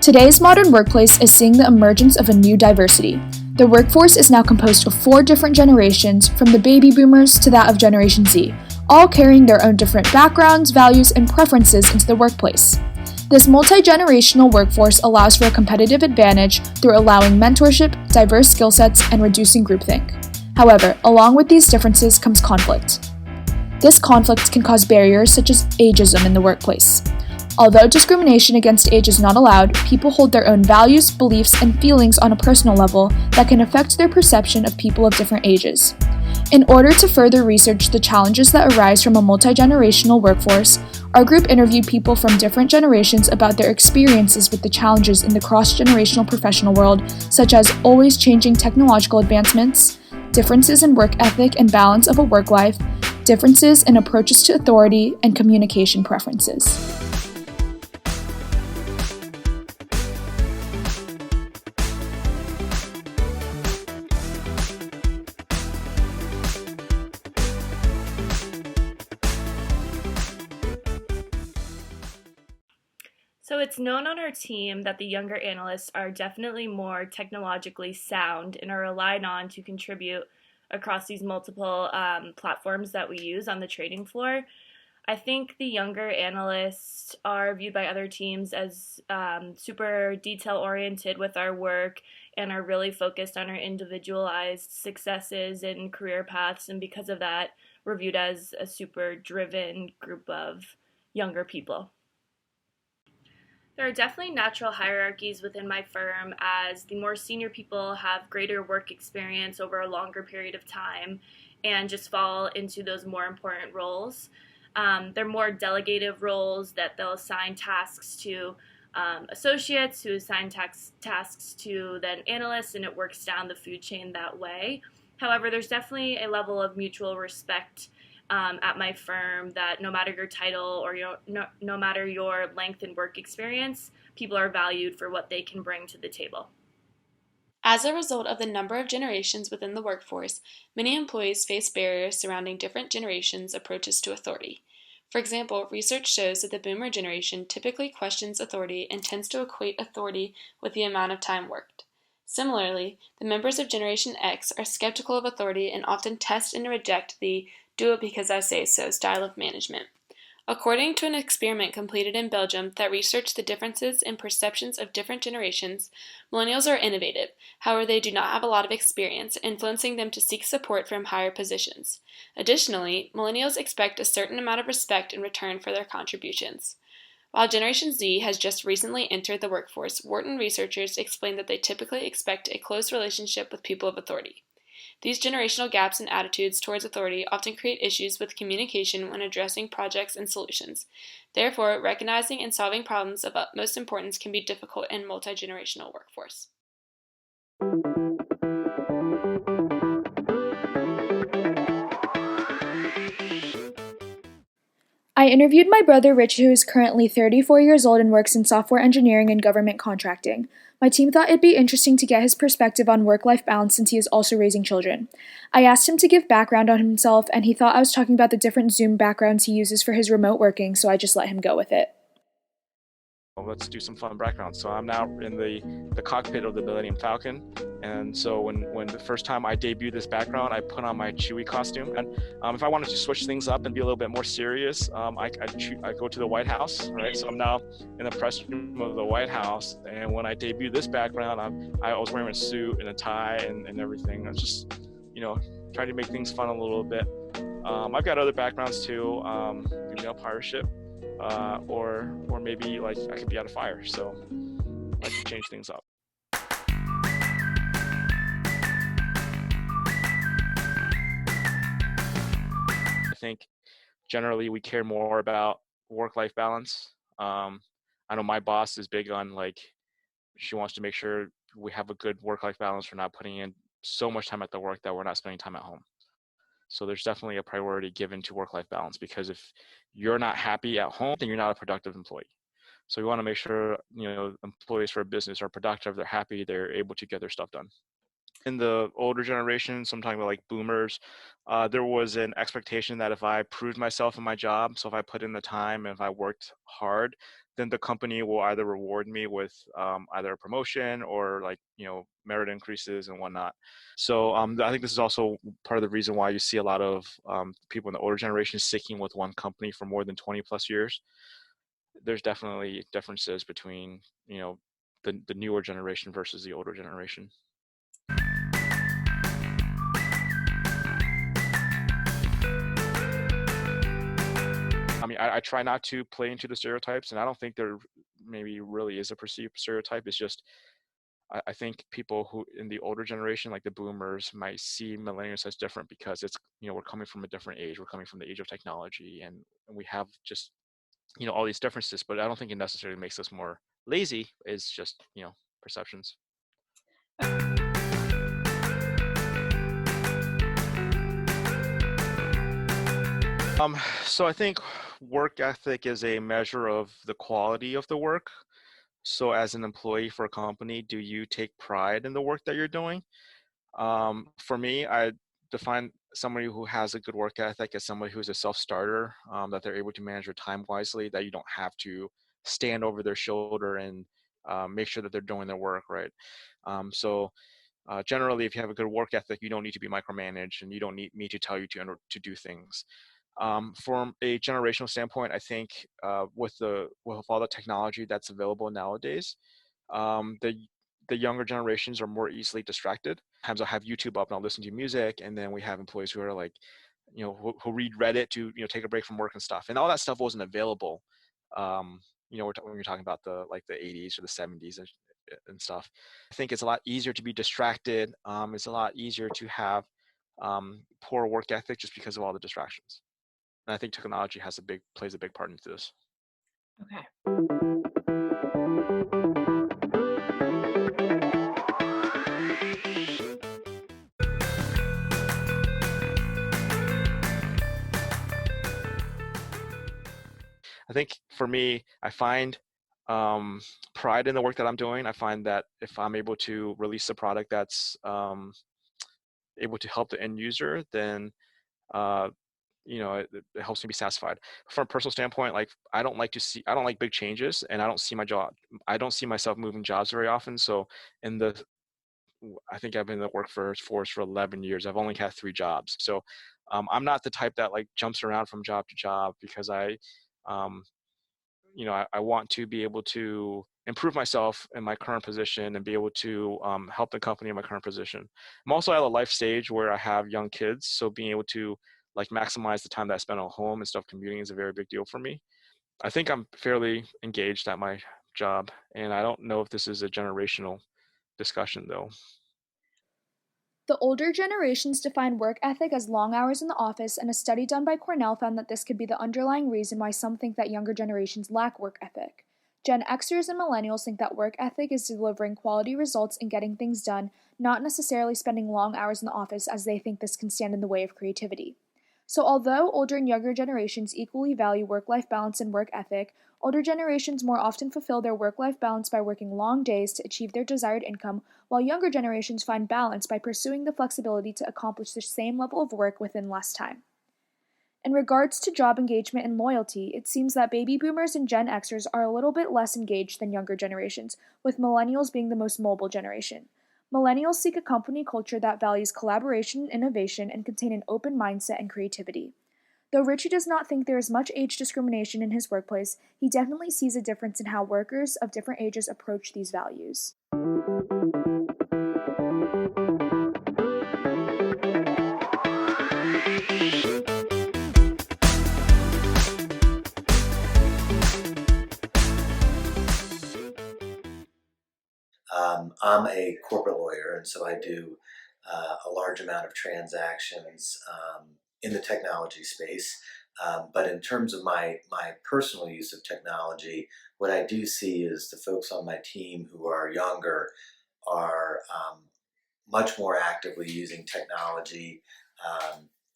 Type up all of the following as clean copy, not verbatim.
Today's modern workplace is seeing the emergence of a new diversity. The workforce is now composed of 4 different generations, from the baby boomers to that of Generation Z, all carrying their own different backgrounds, values, and preferences into the workplace. This multi-generational workforce allows for a competitive advantage through allowing mentorship, diverse skill sets, and reducing groupthink. However, along with these differences comes conflict. This conflict can cause barriers such as ageism in the workplace. Although discrimination against age is not allowed, people hold their own values, beliefs, and feelings on a personal level that can affect their perception of people of different ages. In order to further research the challenges that arise from a multi-generational workforce, our group interviewed people from different generations about their experiences with the challenges in the cross-generational professional world, such as always changing technological advancements, differences in work ethic and balance of a work life, differences in approaches to authority, and communication preferences. So it's known on our team that the younger analysts are definitely more technologically sound and are relied on to contribute across these multiple platforms that we use on the trading floor. I think the younger analysts are viewed by other teams as super detail-oriented with our work and are really focused on our individualized successes and career paths, and because of that, we're viewed as a super driven group of younger people. There are definitely natural hierarchies within my firm, as the more senior people have greater work experience over a longer period of time and just fall into those more important roles. They're more delegative roles that they'll assign tasks to associates, who assign tasks to then analysts, and it works down the food chain that way. However, there's definitely a level of mutual respect at my firm that no matter your title or no matter your length in work experience, people are valued for what they can bring to the table. As a result of the number of generations within the workforce, many employees face barriers surrounding different generations' approaches to authority. For example, research shows that the boomer generation typically questions authority and tends to equate authority with the amount of time worked. Similarly, the members of Generation X are skeptical of authority and often test and reject the "do it because I say so" style of management. According to an experiment completed in Belgium that researched the differences in perceptions of different generations, millennials are innovative. However, they do not have a lot of experience, influencing them to seek support from higher positions. Additionally, millennials expect a certain amount of respect in return for their contributions. While Generation Z has just recently entered the workforce, Wharton researchers explain that they typically expect a close relationship with people of authority. These generational gaps in attitudes towards authority often create issues with communication when addressing projects and solutions. Therefore, recognizing and solving problems of utmost importance can be difficult in a multi-generational workforce. I interviewed my brother Rich, who is currently 34 years old and works in software engineering and government contracting. My team thought it'd be interesting to get his perspective on work-life balance since he is also raising children. I asked him to give background on himself, and he thought I was talking about the different Zoom backgrounds he uses for his remote working, so I just let him go with it. Let's do some fun background. So I'm now in the cockpit of the Millennium Falcon, and so when the first time I debuted this background, I put on my Chewie costume. And if I wanted to switch things up and be a little bit more serious, I go to the White House, right? So I'm now in the press room of the White House, and when I debuted this background, I was wearing a suit and a tie and everything. I was just, trying to make things fun a little bit. I've got other backgrounds too, pirate ship. Or maybe like I could be out of fire, so I can change things up. I think generally we care more about work-life balance. I know my boss is big on she wants to make sure we have a good work-life balance. We're not putting in so much time at the work that we're not spending time at home. So there's definitely a priority given to work-life balance, because if you're not happy at home, then you're not a productive employee. So we want to make sure, employees for a business are productive, they're happy, they're able to get their stuff done. In the older generation, so I'm talking about like boomers, there was an expectation that if I proved myself in my job, so if I put in the time and if I worked hard, then the company will either reward me with either a promotion or like, merit increases and whatnot. So I think this is also part of the reason why you see a lot of people in the older generation sticking with one company for more than 20 plus years. There's definitely differences between, the newer generation versus the older generation. I mean, I try not to play into the stereotypes, and I don't think there maybe really is a perceived stereotype. It's just I think people who in the older generation, like the boomers, might see millennials as different because it's, we're coming from a different age. We're coming from the age of technology, and we have just, all these differences. But I don't think it necessarily makes us more lazy. It's just, perceptions. So I think work ethic is a measure of the quality of the work. So as an employee for a company, do you take pride in the work that you're doing? For me, I define somebody who has a good work ethic as somebody who's a self-starter, that they're able to manage their time wisely, that you don't have to stand over their shoulder and make sure that they're doing their work right. So generally, if you have a good work ethic, you don't need to be micromanaged, and you don't need me to tell you to do things. From a generational standpoint, I think with all the technology that's available nowadays, um, the the younger generations are more easily distracted. Sometimes I'll have YouTube up and I'll listen to music, and then we have employees who are like, who read Reddit to take a break from work and stuff, and all that stuff wasn't available. Um, when you're talking about the 80s or the 70s and stuff. I think it's a lot easier to be distracted. It's a lot easier to have poor work ethic just because of all the distractions. And I think technology plays a big part into this. Okay. I think for me, I find pride in the work that I'm doing. I find that if I'm able to release a product that's able to help the end user, then uh, it helps me be satisfied. From a personal standpoint, like I don't like big changes, and I don't see myself moving jobs very often. So in the I think I've been in the workforce for 11 years. I've only had 3 jobs. So I'm not the type that like jumps around from job to job because um, I want to be able to improve myself in my current position and be able to help the company in my current position. I'm also at a life stage where I have young kids. So being able to like maximize the time that I spend at home instead of commuting is a very big deal for me. I think I'm fairly engaged at my job, and I don't know if this is a generational discussion though. The older generations define work ethic as long hours in the office, and a study done by Cornell found that this could be the underlying reason why some think that younger generations lack work ethic. Gen Xers and millennials think that work ethic is delivering quality results and getting things done, not necessarily spending long hours in the office, as they think this can stand in the way of creativity. So, although older and younger generations equally value work life balance and work ethic, older generations more often fulfill their work life balance by working long days to achieve their desired income, while younger generations find balance by pursuing the flexibility to accomplish the same level of work within less time. In regards to job engagement and loyalty, it seems that baby boomers and Gen Xers are a little bit less engaged than younger generations, with millennials being the most mobile generation. Millennials seek a company culture that values collaboration and innovation and contain an open mindset and creativity. Though Richie does not think there is much age discrimination in his workplace, he definitely sees a difference in how workers of different ages approach these values. I'm a corporate lawyer, and so I do a large amount of transactions in the technology space. But in terms of my personal use of technology, what I do see is the folks on my team who are younger are much more actively using technology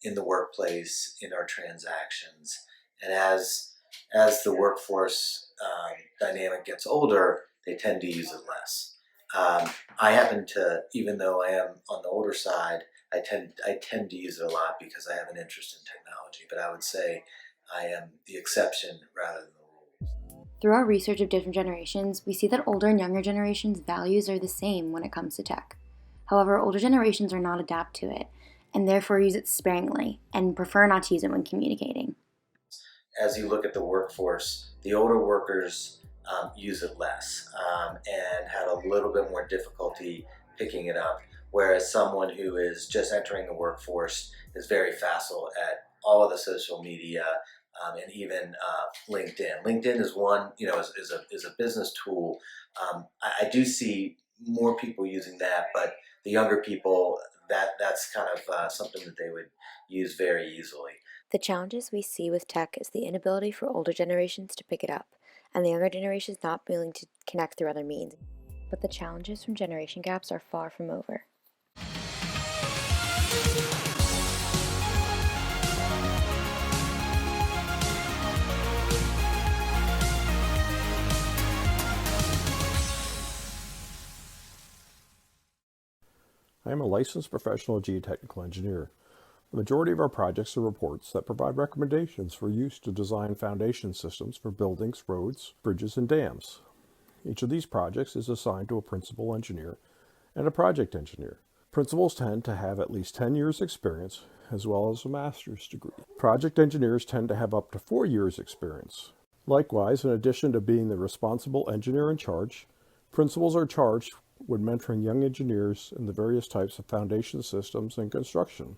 in the workplace, in our transactions. And as the workforce dynamic gets older, they tend to use it less. I happen to, even though I am on the older side, I tend to use it a lot because I have an interest in technology. But I would say I am the exception rather than the rule. Through our research of different generations, we see that older and younger generations' values are the same when it comes to tech. However, older generations are not adapt to it, and therefore use it sparingly, and prefer not to use it when communicating. As you look at the workforce, the older workers use it less and had a little bit more difficulty picking it up, whereas someone who is just entering the workforce is very facile at all of the social media and even LinkedIn. LinkedIn is one, is a business tool. I do see more people using that, but the younger people, that's kind of something that they would use very easily. The challenges we see with tech is the inability for older generations to pick it up, and the younger generations not being willing to connect through other means. But the challenges from generation gaps are far from over. I am a licensed professional geotechnical engineer. The majority of our projects are reports that provide recommendations for use to design foundation systems for buildings, roads, bridges, and dams. Each of these projects is assigned to a principal engineer and a project engineer. Principals tend to have at least 10 years experience as well as a master's degree. Project engineers tend to have up to 4 years experience. Likewise, in addition to being the responsible engineer in charge, principals are charged with mentoring young engineers in the various types of foundation systems and construction.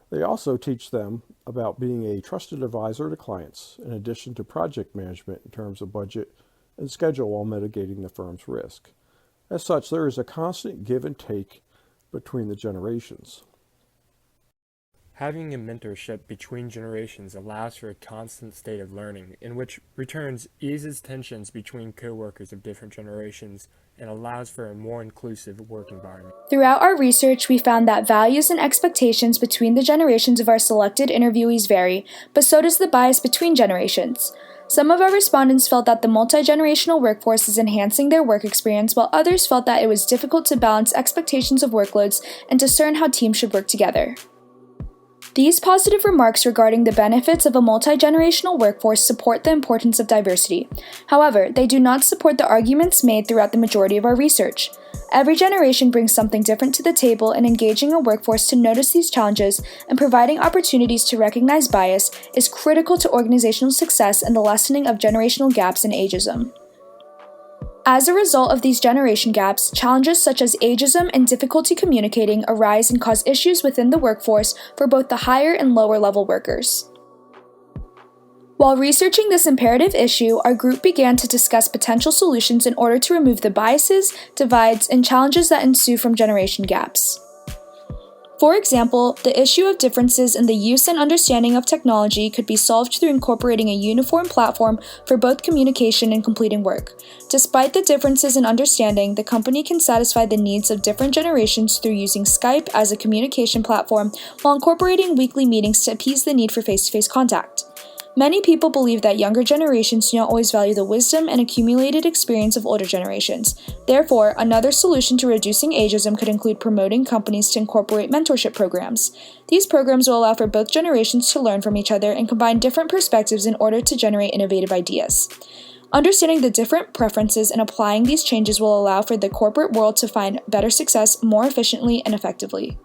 They also teach them about being a trusted advisor to clients, in addition to project management in terms of budget and schedule while mitigating the firm's risk. As such, there is a constant give and take between the generations. Having a mentorship between generations allows for a constant state of learning, in which returns eases tensions between co-workers of different generations and allows for a more inclusive work environment. Throughout our research, we found that values and expectations between the generations of our selected interviewees vary, but so does the bias between generations. Some of our respondents felt that the multi-generational workforce is enhancing their work experience, while others felt that it was difficult to balance expectations of workloads and discern how teams should work together. These positive remarks regarding the benefits of a multi-generational workforce support the importance of diversity. However, they do not support the arguments made throughout the majority of our research. Every generation brings something different to the table, and engaging a workforce to notice these challenges and providing opportunities to recognize bias is critical to organizational success and the lessening of generational gaps in ageism. As a result of these generation gaps, challenges such as ageism and difficulty communicating arise and cause issues within the workforce for both the higher and lower level workers. While researching this imperative issue, our group began to discuss potential solutions in order to remove the biases, divides, and challenges that ensue from generation gaps. For example, the issue of differences in the use and understanding of technology could be solved through incorporating a uniform platform for both communication and completing work. Despite the differences in understanding, the company can satisfy the needs of different generations through using Skype as a communication platform while incorporating weekly meetings to appease the need for face-to-face contact. Many people believe that younger generations do not always value the wisdom and accumulated experience of older generations. Therefore, another solution to reducing ageism could include promoting companies to incorporate mentorship programs. These programs will allow for both generations to learn from each other and combine different perspectives in order to generate innovative ideas. Understanding the different preferences and applying these changes will allow for the corporate world to find better success more efficiently and effectively.